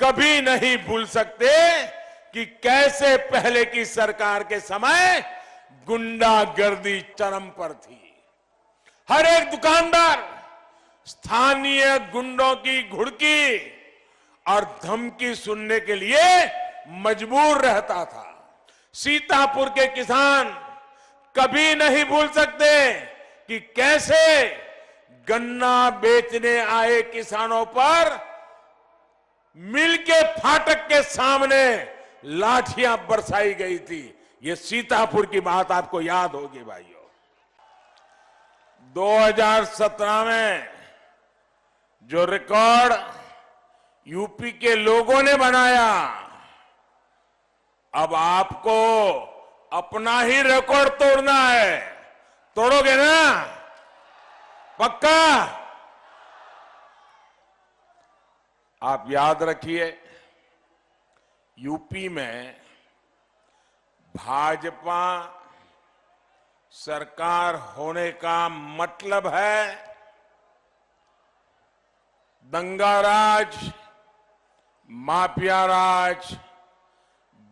कभी नहीं भूल सकते कि कैसे पहले की सरकार के समय गुंडागर्दी चरम पर थी। हर एक दुकानदार स्थानीय गुंडों की घुड़की और धमकी सुनने के लिए मजबूर रहता था। सीतापुर के किसान कभी नहीं भूल सकते कि कैसे गन्ना बेचने आए किसानों पर मिल के फाटक के सामने लाठियां बरसाई गई थी। ये सीतापुर की बात आपको याद होगी भाइयों। 2017 में जो रिकॉर्ड यूपी के लोगों ने बनाया, अब आपको अपना ही रिकॉर्ड तोड़ना है। तोड़ोगे ना? पक्का? आप याद रखिए, यूपी में भाजपा सरकार होने का मतलब है दंगा राज, माफिया राज,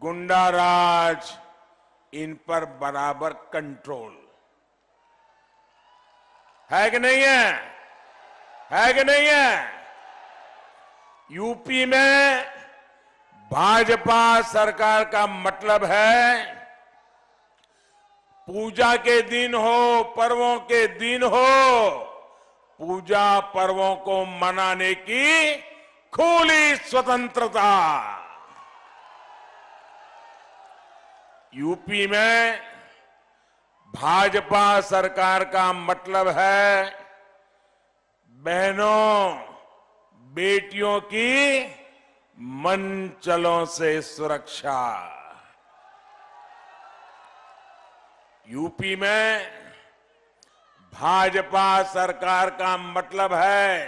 गुंडा राज, इन पर बराबर कंट्रोल है कि नहीं है? है कि नहीं है? यूपी में भाजपा सरकार का मतलब है पूजा के दिन हो, पर्वों के दिन हो, पूजा पर्वों को मनाने की खुली स्वतंत्रता। यूपी में भाजपा सरकार का मतलब है बहनों बेटियों की मनचलों से सुरक्षा। यूपी में भाजपा सरकार का मतलब है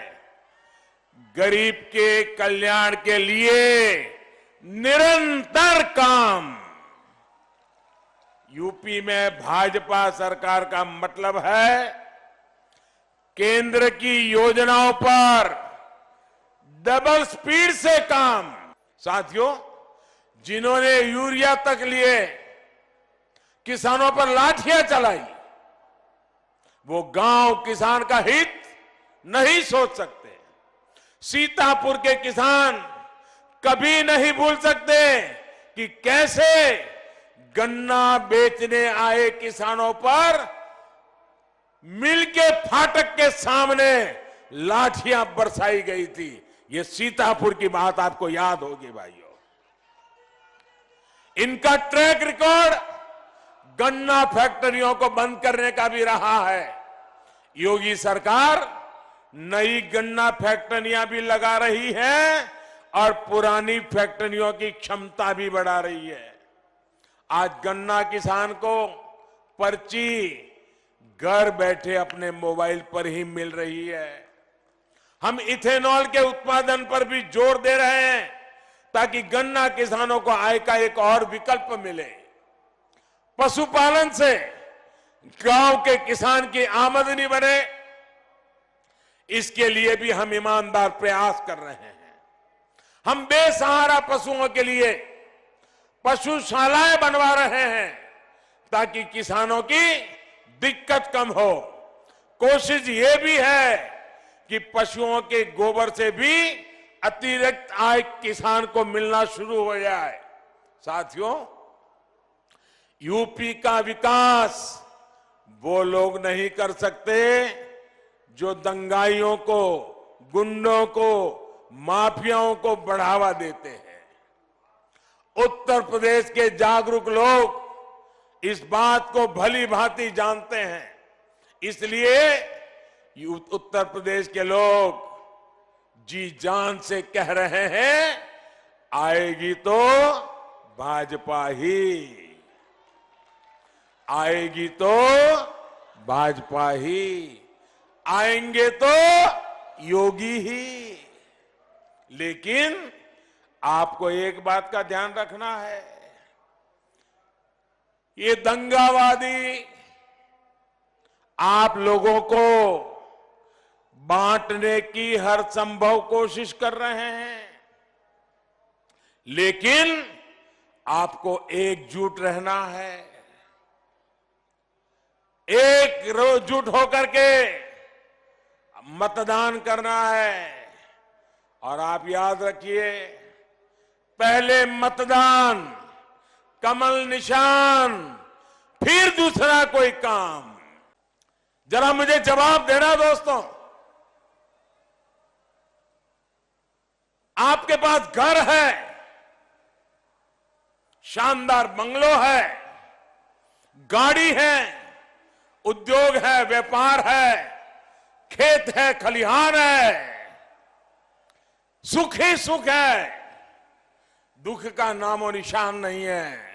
गरीब के कल्याण के लिए निरंतर काम। यूपी में भाजपा सरकार का मतलब है केंद्र की योजनाओं पर डबल स्पीड से काम। साथियों, जिन्होंने यूरिया तक लिए किसानों पर लाठियां चलाई, वो गांव किसान का हित नहीं सोच सकते। सीतापुर के किसान कभी नहीं भूल सकते कि कैसे गन्ना बेचने आए किसानों पर मिल के फाटक के सामने लाठियां बरसाई गई थी। ये सीतापुर की बात आपको याद होगी भाइयों। इनका ट्रैक रिकॉर्ड गन्ना फैक्ट्रियों को बंद करने का भी रहा है। योगी सरकार नई गन्ना फैक्ट्रियां भी लगा रही है और पुरानी फैक्ट्रियों की क्षमता भी बढ़ा रही है। आज गन्ना किसान को पर्ची घर बैठे अपने मोबाइल पर ही मिल रही है। हम इथेनॉल के उत्पादन पर भी जोर दे रहे हैं ताकि गन्ना किसानों को आय का एक और विकल्प मिले। पशुपालन से गांव के किसान की आमदनी बढ़े, इसके लिए भी हम ईमानदार प्रयास कर रहे हैं। हम बेसहारा पशुओं के लिए पशुशालाएं बनवा रहे हैं ताकि किसानों की दिक्कत कम हो। कोशिश ये भी है कि पशुओं के गोबर से भी अतिरिक्त आय किसान को मिलना शुरू हो जाए। साथियों, यूपी का विकास वो लोग नहीं कर सकते जो दंगाइयों को, गुंडों को, माफियाओं को बढ़ावा देते हैं। उत्तर प्रदेश के जागरूक लोग इस बात को भली भांति जानते हैं। इसलिए उत्तर प्रदेश के लोग जी जान से कह रहे हैं, आएगी तो भाजपा ही, आएगी तो भाजपा ही, आएंगे तो योगी ही। लेकिन आपको एक बात का ध्यान रखना है, ये दंगावादी आप लोगों को बांटने की हर संभव कोशिश कर रहे हैं। लेकिन आपको एकजुट रहना है, एकजुट होकर के मतदान करना है। और आप याद रखिए, पहले मतदान, कमल निशान, फिर दूसरा कोई काम। जरा मुझे जवाब देना दोस्तों, आपके पास घर है, शानदार बंगलो है, गाड़ी है, उद्योग है, व्यापार है, खेत है, खलिहान है, सुख ही सुख है, दुख का नामो निशान नहीं है।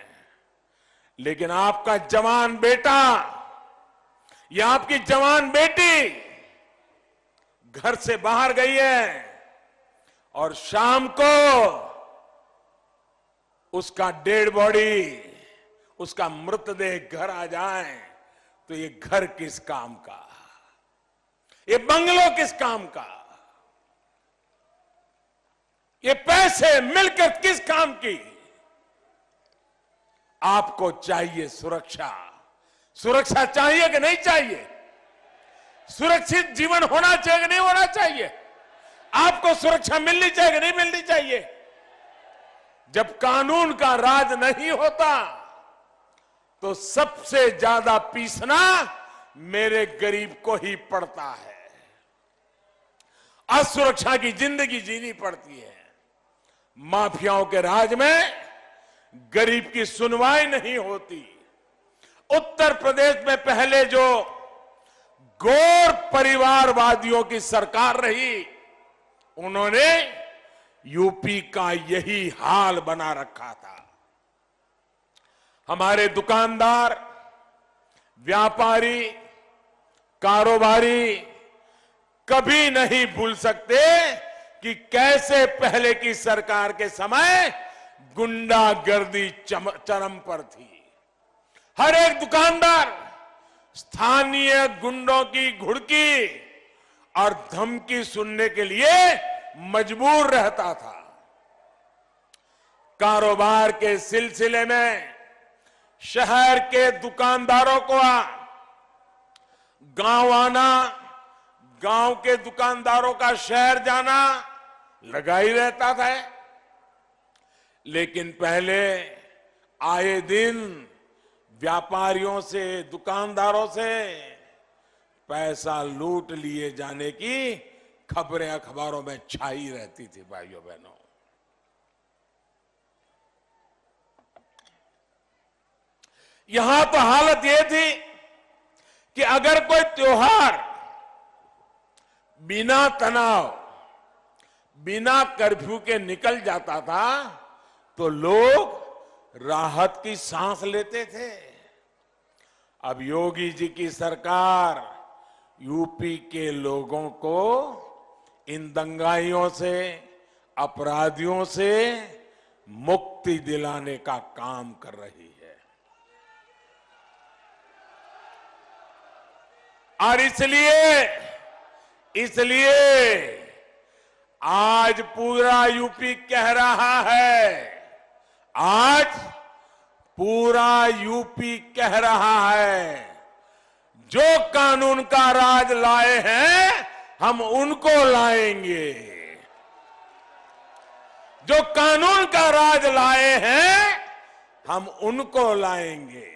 लेकिन आपका जवान बेटा या आपकी जवान बेटी घर से बाहर गई है और शाम को उसका डेड बॉडी, उसका मृतदेह घर आ जाए तो ये घर किस काम का, ये बंगलो किस काम का, ये पैसे मिलकर किस काम की। आपको चाहिए सुरक्षा। सुरक्षा चाहिए कि नहीं चाहिए? सुरक्षित जीवन होना चाहिए कि नहीं होना चाहिए? आपको सुरक्षा मिलनी चाहिए कि नहीं मिलनी चाहिए? जब कानून का राज नहीं होता तो सबसे ज्यादा पीसना मेरे गरीब को ही पड़ता है। असुरक्षा की जिंदगी जीनी पड़ती है। माफियाओं के राज में गरीब की सुनवाई नहीं होती। उत्तर प्रदेश में पहले जो गौर परिवारवादियों की सरकार रही, उन्होंने यूपी का यही हाल बना रखा था। हमारे दुकानदार, व्यापारी, कारोबारी कभी नहीं भूल सकते कि कैसे पहले की सरकार के समय गुंडागर्दी चरम पर थी। हर एक दुकानदार स्थानीय गुंडों की घुड़की और धमकी सुनने के लिए मजबूर रहता था। कारोबार के सिलसिले में शहर के दुकानदारों को गांव आना, गांव के दुकानदारों का शहर जाना लगा ही रहता था। लेकिन पहले आए दिन व्यापारियों से, दुकानदारों से पैसा लूट लिए जाने की खबरें अखबारों में छाई रहती थी। भाइयों बहनों, यहां तो हालत यह थी कि अगर कोई त्योहार बिना तनाव, बिना कर्फ्यू के निकल जाता था तो लोग राहत की सांस लेते थे। अब योगी जी की सरकार यूपी के लोगों को इन दंगाइयों से, अपराधियों से मुक्ति दिलाने का काम कर रही है। और इसलिए आज पूरा यूपी कह रहा है, आज पूरा यूपी कह रहा है, जो कानून का राज लाए हैं हम उनको लाएंगे। जो कानून का राज लाए हैं हम उनको लाएंगे।